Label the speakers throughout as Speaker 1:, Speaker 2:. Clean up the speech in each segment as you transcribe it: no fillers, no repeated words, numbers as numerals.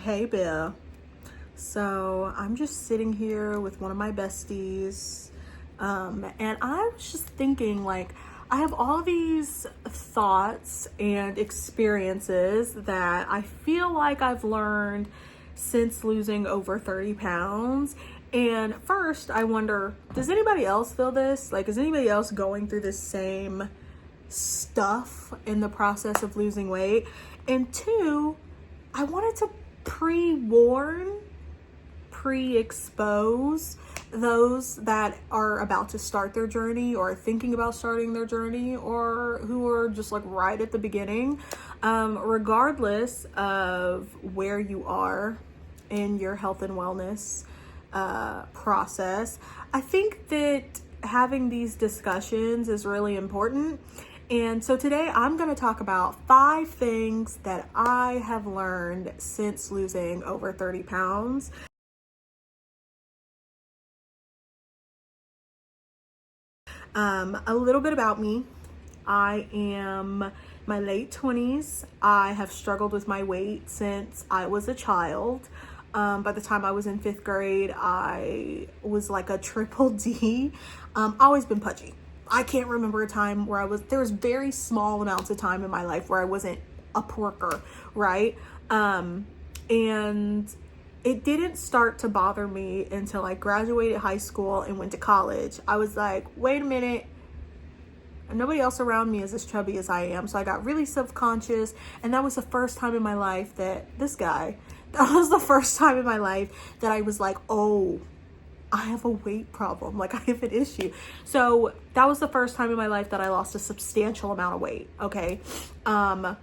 Speaker 1: Hey, Bill. So I'm just sitting here with one of my besties, and I was just thinking, like, I have all these thoughts and experiences that I feel like I've learned since losing over 30 pounds. And first, I wonder, does anybody else feel this? Like, is anybody else going through the same stuff in the process of losing weight? And two, I wanted to pre-warn, pre-expose those that are about to start their journey or thinking about starting their journey or who are just like right at the beginning. Regardless of where you are in your health and wellness process, I think that having these discussions is really important. And so today I'm going to talk about 5 things that I have learned since losing over 30 pounds. A little bit about me. I am my late 20s. I have struggled with my weight since I was a child. By the time I was in 5th grade, I was like a triple D. Always been pudgy. I can't remember a time where there was very small amounts of time in my life where I wasn't a porker, right? And it didn't start to bother me until I graduated high school and went to college. I was like, wait a minute, nobody else around me is as chubby as I am. So I got really self-conscious, and that was the first time in my life that was the first time in my life that I was like, oh, I have a weight problem. Like, I have an issue. So that was the first time in my life that I lost a substantial amount of weight. Okay. I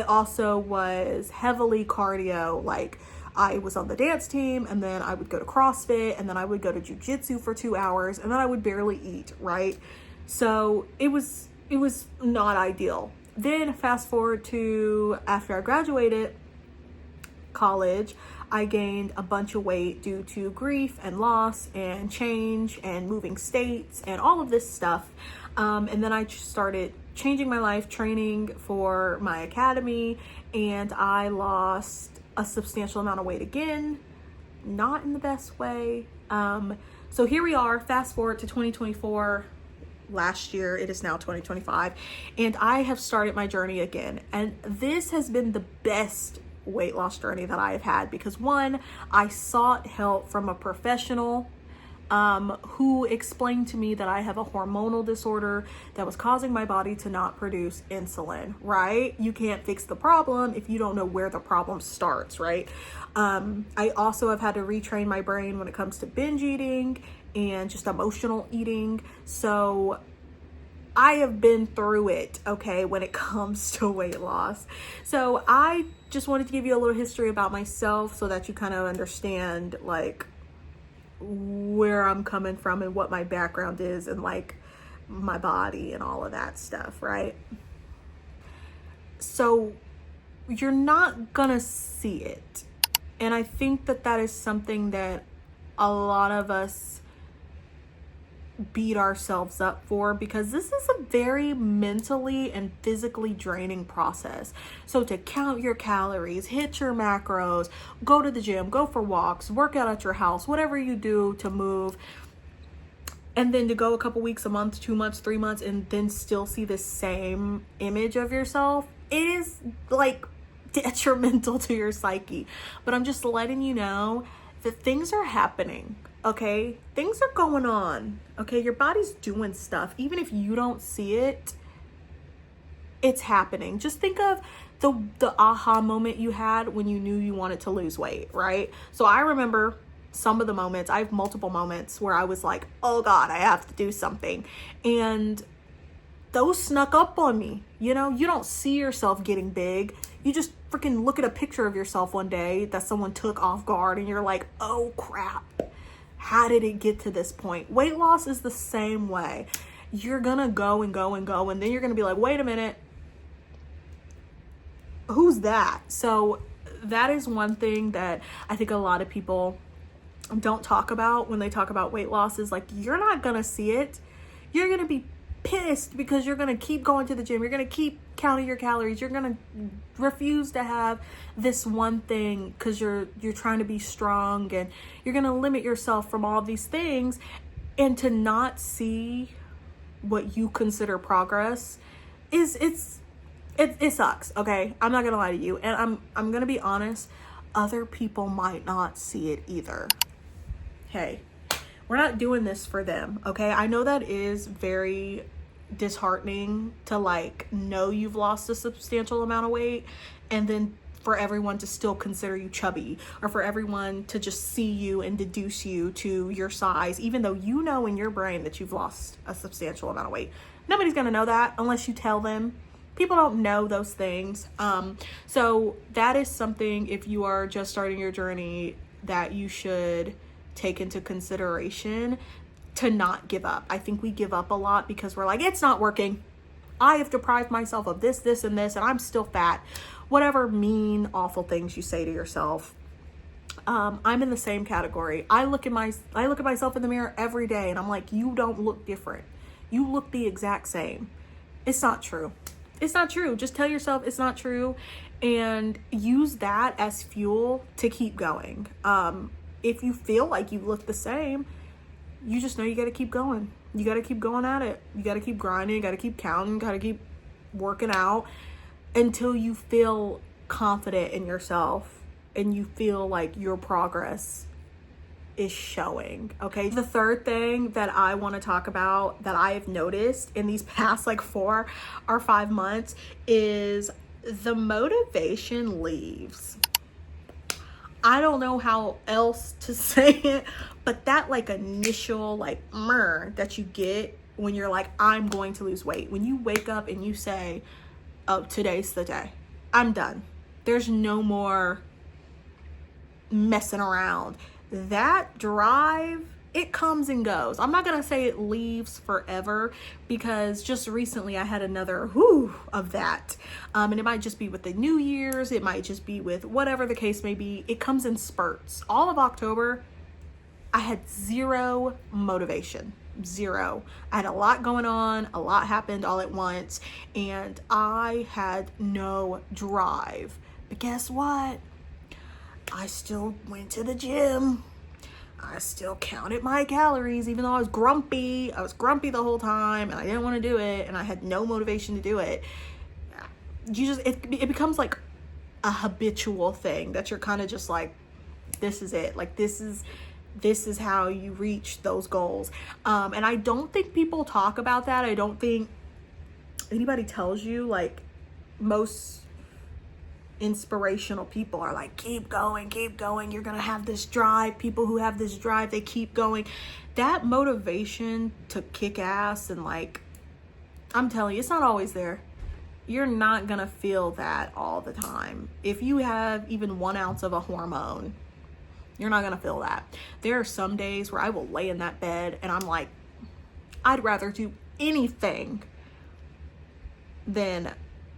Speaker 1: also was heavily cardio. Like, I was on the dance team, and then I would go to CrossFit, and then I would go to jujitsu for 2 hours, and then I would barely eat. Right. So it was not ideal. Then fast forward to after I graduated college, I gained a bunch of weight due to grief and loss and change and moving states and all of this stuff. And then I started changing my life, training for my academy, and I lost a substantial amount of weight again, not in the best way. So here we are, fast forward to 2024. Last year, it is now 2025, and I have started my journey again. And this has been the best weight loss journey that I have had because, one, I sought help from a professional who explained to me that I have a hormonal disorder that was causing my body to not produce insulin, right? You can't fix the problem if you don't know where the problem starts, right? I also have had to retrain my brain when it comes to binge eating and just emotional eating. So I have been through it, okay, when it comes to weight loss. So I just wanted to give you a little history about myself so that you kind of understand like where I'm coming from and what my background is and like my body and all of that stuff, right? So you're not gonna see it. And I think that is something that a lot of us beat ourselves up for, because this is a very mentally and physically draining process. So to count your calories, hit your macros, go to the gym, go for walks, work out at your house, whatever you do to move, and then to go a couple weeks, a month, 2 months, 3 months, and then still see the same image of yourself, it is like detrimental to your psyche. But I'm just letting you know that things are happening. Okay, things are going on. Okay, your body's doing stuff. Even if you don't see it, it's happening. Just think of the aha moment you had when you knew you wanted to lose weight, right? So I remember some of the moments. I have multiple moments where I was like, oh God, I have to do something. And those snuck up on me. You know, you don't see yourself getting big. You just freaking look at a picture of yourself one day that someone took off guard, and you're like, oh crap. How did it get to this point? Weight loss is the same way. You're gonna go and go and go, and then you're gonna be like, wait a minute, who's that? So that is one thing that I think a lot of people don't talk about when they talk about weight loss, is like, you're not gonna see it. You're gonna be pissed because you're going to keep going to the gym. You're going to keep counting your calories. You're going to refuse to have this one thing because you're trying to be strong, and you're going to limit yourself from all these things, and to not see what you consider progress it sucks. Okay. I'm not going to lie to you. And I'm going to be honest. Other people might not see it either. Hey, we're not doing this for them. Okay. I know that is very disheartening to like know you've lost a substantial amount of weight, and then for everyone to still consider you chubby, or for everyone to just see you and deduce you to your size, even though you know in your brain that you've lost a substantial amount of weight. Nobody's going to know that unless you tell them. People don't know those things. So that is something, if you are just starting your journey, that you should take into consideration, to not give up. I think we give up a lot because we're like, it's not working. I have deprived myself of this, this, and this, and I'm still fat. Whatever mean, awful things you say to yourself. I'm in the same category. I look at myself in the mirror every day, and I'm like, you don't look different. You look the exact same. It's not true. It's not true. Just tell yourself it's not true, and use that as fuel to keep going. If you feel like you look the same, you just know you got to keep going. You got to keep going at it. You got to keep grinding. You got to keep counting. You got to keep working out until you feel confident in yourself and you feel like your progress is showing. Okay. The third thing that I want to talk about that I have noticed in these past like 4 or 5 months is the motivation leaves. I don't know how else to say it, but that like initial like that you get when you're like, I'm going to lose weight. When you wake up and you say, oh, today's the day. I'm done. There's no more messing around. That drive, it comes and goes. I'm not going to say it leaves forever, because just recently I had another of that. And it might just be with the New Year's. It might just be with whatever the case may be. It comes in spurts. All of October, I had zero motivation. Zero. I had a lot going on. A lot happened all at once. And I had no drive. But guess what? I still went to the gym. I still counted my calories, even though I was grumpy. I was grumpy the whole time, and I didn't want to do it, and I had no motivation to do it. It becomes like a habitual thing that you're kind of just like, this is it. Like, this is how you reach those goals. And I don't think people talk about that. I don't think anybody tells you, like, most inspirational people are like, keep going, you're gonna have this drive. People who have this drive, they keep going. That motivation to kick ass, and like, I'm telling you, it's not always there. You're not gonna feel that all the time. If you have even 1 ounce of a hormone, you're not gonna feel that. There are some days where I will lay in that bed and I'm like, I'd rather do anything than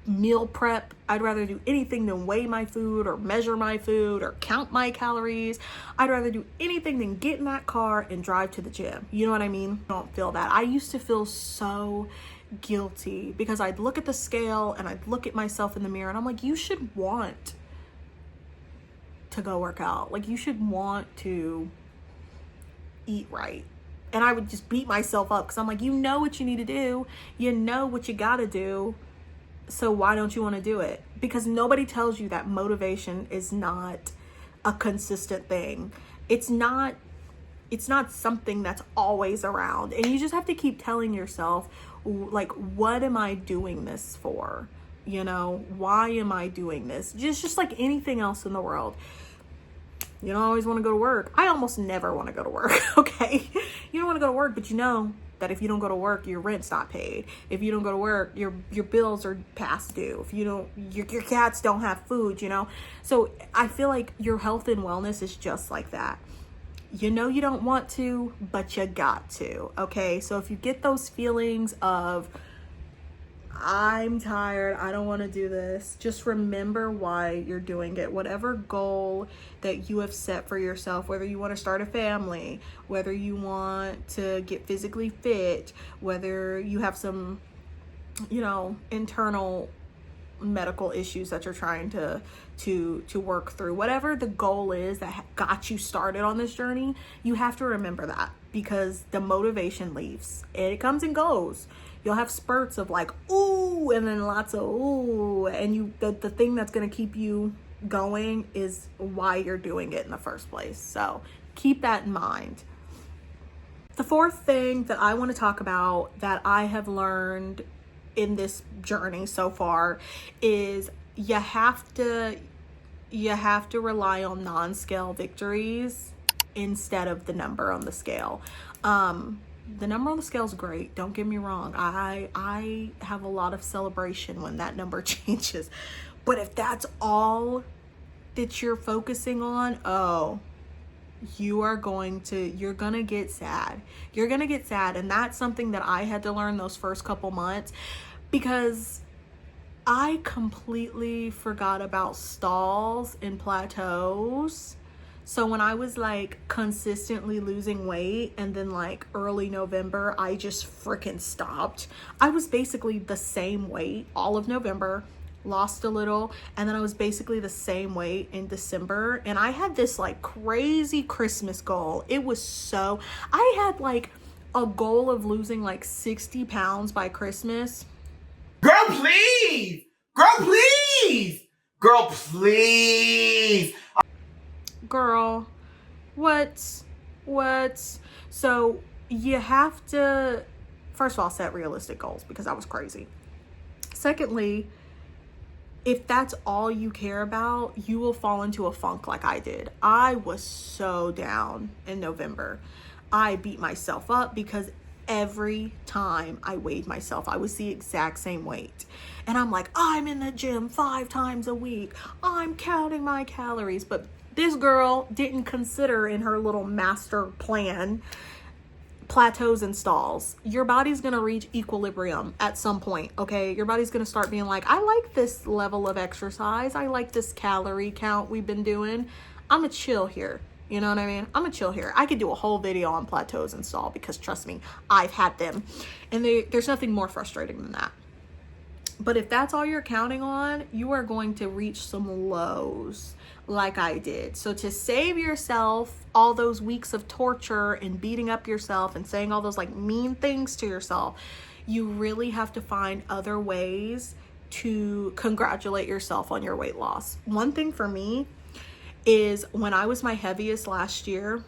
Speaker 1: meal prep. I'd rather do anything than weigh my food or measure my food or count my calories. I'd rather do anything than get in that car and drive to the gym. You know what I mean? I don't feel that. I used to feel so guilty because I'd look at the scale and I'd look at myself in the mirror and I'm like, you should want to go work out. Like, you should want to eat right. And I would just beat myself up because I'm like, you know what you need to do. You know what you got to do. So why don't you want to do it? Because nobody tells you that motivation is not a consistent thing. It's not something that's always around. And you just have to keep telling yourself, like, what am I doing this for? You know, why am I doing this? Just like anything else in the world. You don't always want to go to work. I almost never want to go to work, okay? You don't want to go to work, but you know that if you don't go to work, your rent's not paid. If you don't go to work, your bills are past due. If you don't, your cats don't have food, you know? So I feel like your health and wellness is just like that. You know you don't want to, but you got to, okay? So if you get those feelings of, I'm tired, I don't want to do this. Just remember why you're doing it. Whatever goal that you have set for yourself, whether you want to start a family, whether you want to get physically fit, whether you have some, internal medical issues that you're trying to work through, whatever the goal is that got you started on this journey, you have to remember that, because the motivation leaves and it comes and goes. You'll have spurts of like ooh, and then lots of ooh, and the thing that's going to keep you going is why you're doing it in the first place. So keep that in mind. The fourth thing that I want to talk about that I have learned in this journey so far is you have to rely on non-scale victories instead of the number on the scale. The number on the scale is great, don't get me wrong. I have a lot of celebration when that number changes, but if that's all that you're focusing on, you're gonna get sad. You're gonna get sad. And that's something that I had to learn those first couple months, because I completely forgot about stalls and plateaus. So when I was like consistently losing weight, and then like early November, I just freaking stopped. I was basically the same weight all of November, lost a little, and then I was basically the same weight in December. And I had this like crazy Christmas goal. I had like a goal of losing like 60 pounds by Christmas.
Speaker 2: Girl, please! Girl, please! Girl, please!
Speaker 1: Girl, what? So you have to, first of all, set realistic goals, because that was crazy. Secondly, if that's all you care about, you will fall into a funk like I did. I was so down in November. I beat myself up because every time I weighed myself, I was the exact same weight. And I'm like, I'm in the gym 5 times a week. I'm counting my calories. But this girl didn't consider in her little master plan plateaus and stalls. Your body's gonna reach equilibrium at some point, okay? Your body's gonna start being like, I like this level of exercise. I like this calorie count we've been doing. I'm gonna chill here. You know what I mean? I'm gonna chill here. I could do a whole video on plateaus and stall, because trust me, I've had them. And there's nothing more frustrating than that. But if that's all you're counting on, you are going to reach some lows like I did. So to save yourself all those weeks of torture and beating up yourself and saying all those like mean things to yourself, you really have to find other ways to congratulate yourself on your weight loss. One thing for me is when I was my heaviest last year,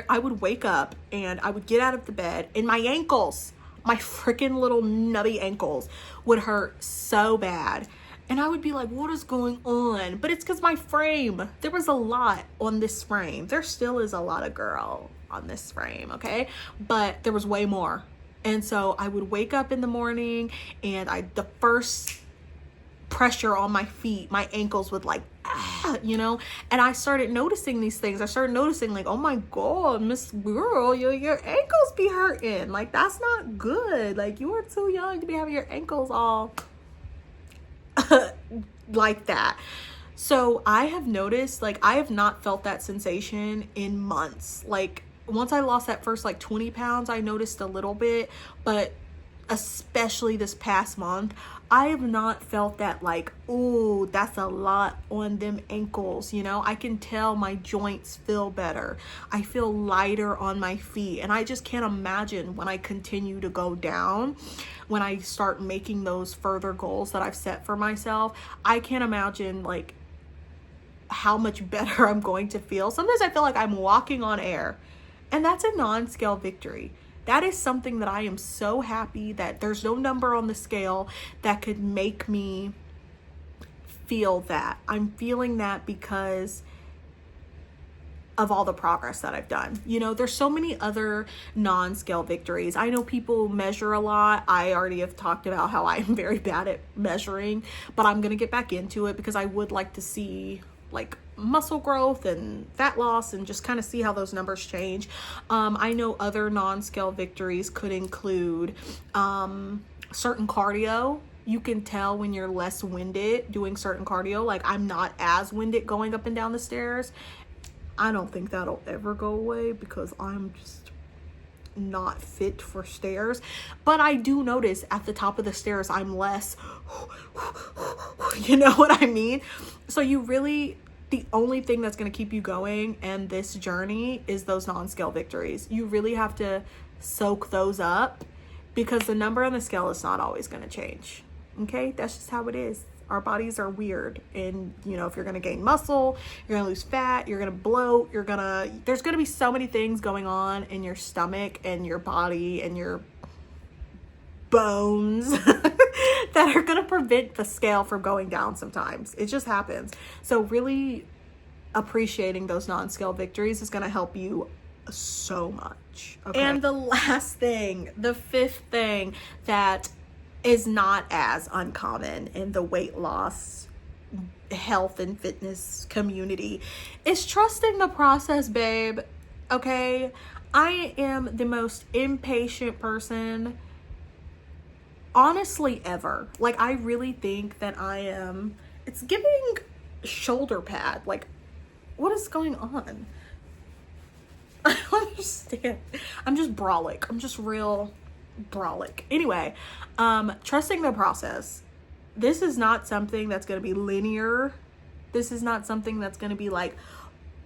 Speaker 1: I would wake up and I would get out of the bed and my ankles, my freaking little nubby ankles would hurt so bad. And I would be like, what is going on? But it's because my frame, there was a lot on this frame. There still is a lot of girl on this frame, okay? But there was way more. And so I would wake up in the morning and the first pressure on my feet, my ankles would like, and I started noticing these things. I started noticing like, oh my God, Miss Girl, your ankles be hurting. Like, that's not good. Like, you are too young to be having your ankles all like that. So I have noticed, like, I have not felt that sensation in months. Like, once I lost that first like 20 pounds, I noticed a little bit, but especially this past month, I have not felt that like, oh, that's a lot on them ankles. I can tell my joints feel better. I feel lighter on my feet. And I just can't imagine when I continue to go down, when I start making those further goals that I've set for myself, I can't imagine like how much better I'm going to feel. Sometimes I feel like I'm walking on air, and that's a non-scale victory. That is something that I am so happy that there's no number on the scale that could make me feel that. I'm feeling that because of all the progress that I've done. There's so many other non-scale victories. I know people measure a lot. I already have talked about how I am very bad at measuring, but I'm going to get back into it because I would like to see like muscle growth and fat loss and just kind of see how those numbers change. I know other non-scale victories could include certain cardio. You can tell when you're less winded doing certain cardio. Like, I'm not as winded going up and down the stairs. I don't think that'll ever go away because I'm just not fit for stairs. But I do notice at the top of the stairs, I'm less, you know what I mean? So you really, the only thing that's going to keep you going and this journey is those non-scale victories. You really have to soak those up because the number on the scale is not always going to change. Okay, that's just how it is. Our bodies are weird. And, you know, if you're going to gain muscle, you're going to lose fat, you're going to bloat, there's going to be so many things going on in your stomach and your body and your bones that are going to prevent the scale from going down sometimes. It just happens. So really appreciating those non-scale victories is going to help you so much. Okay. And the last thing, the fifth thing that is not as uncommon in the weight loss, health, and fitness community is trusting the process, babe. Okay? I am the most impatient person, honestly, ever. Like, I really think that it's giving shoulder pad. Like, what is going on? I don't understand. I'm just brolic. I'm just real brolic. Anyway, trusting the process. This is not something that's going to be linear. This is not something that's going to be like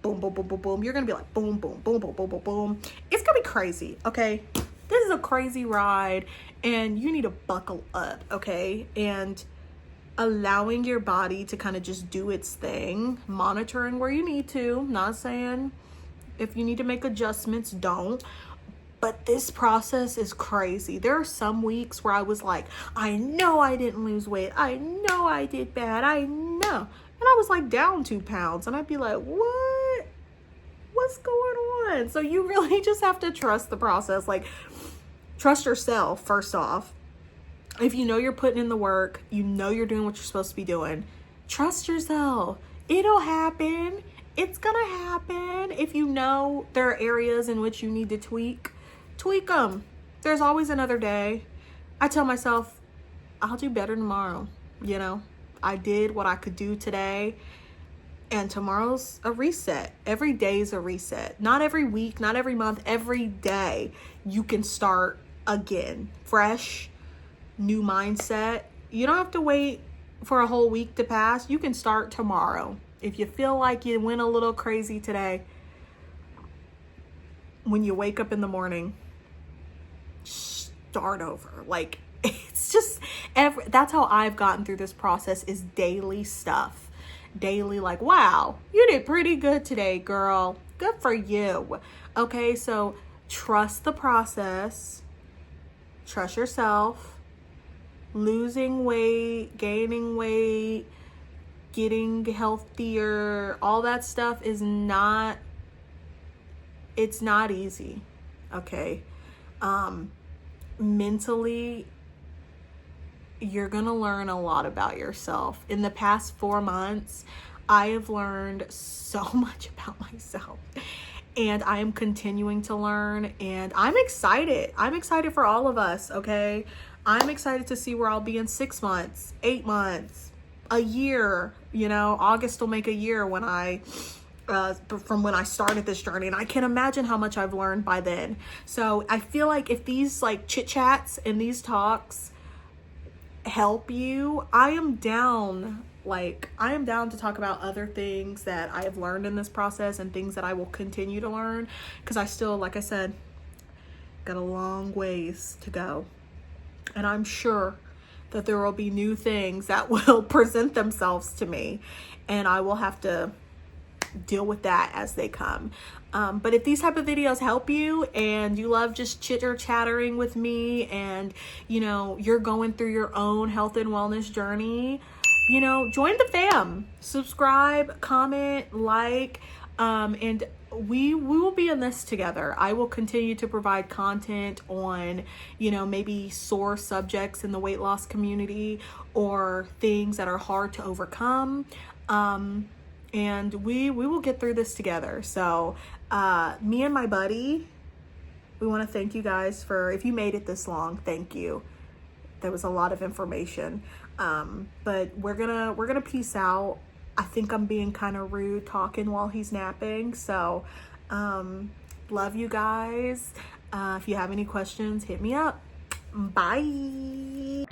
Speaker 1: boom, boom, boom, boom, boom. You're going to be like boom, boom, boom, boom, boom, boom, boom. It's going to be crazy. Okay. This is a crazy ride and you need to buckle up. Okay. And allowing your body to kind of just do its thing, monitoring where you need to, not saying if you need to make adjustments, don't. But this process is crazy. There are some weeks where I was like, I know I didn't lose weight. I know I did bad. I know. And I was like down 2 pounds. And I'd be like, what? What's going on? So you really just have to trust the process. Like, trust yourself, first off. If you know you're putting in the work, you know you're doing what you're supposed to be doing, trust yourself. It'll happen. It's gonna happen. If you know there are areas in which you need to tweak them. There's always another day. I tell myself, I'll do better tomorrow. You know, I did what I could do today, and tomorrow's a reset. Every day is a reset. Not every week, not every month, every day you can start again. Fresh, new mindset. You don't have to wait for a whole week to pass. You can start tomorrow. If you feel like you went a little crazy today, when you wake up in the morning, start over. Like, it's just that's how I've gotten through this process, is daily stuff. Daily, like, wow, you did pretty good today, girl. Good for you. Okay, so trust the process. Trust yourself. Losing weight, gaining weight, getting healthier, all that stuff is not easy. Okay. Mentally, you're gonna learn a lot about yourself. In the past 4 months, I have learned so much about myself, and I am continuing to learn, and I'm excited. I'm excited for all of us. Okay. I'm excited to see where I'll be in 6 months, 8 months, a year. You know, August will make a year when from when I started this journey, and I can imagine how much I've learned by then. So I feel like if these like chit chats and these talks help you, I am down to talk about other things that I have learned in this process and things that I will continue to learn, because I still, like I said, got a long ways to go. And I'm sure that there will be new things that will present themselves to me, and I will have to deal with that as they come. But if these type of videos help you and you love just chitter-chattering with me, and you know you're going through your own health and wellness journey, you know, join the fam. Subscribe, comment, like, and we will be in this together. I will continue to provide content on, you know, maybe sore subjects in the weight loss community or things that are hard to overcome. And we will get through this together. So me and my buddy, we want to thank you guys for, if you made it this long, thank you. there was a lot of information. But we're gonna peace out. I think I'm being kind of rude talking while he's napping. So, love you guys. If you have any questions, hit me up. Bye.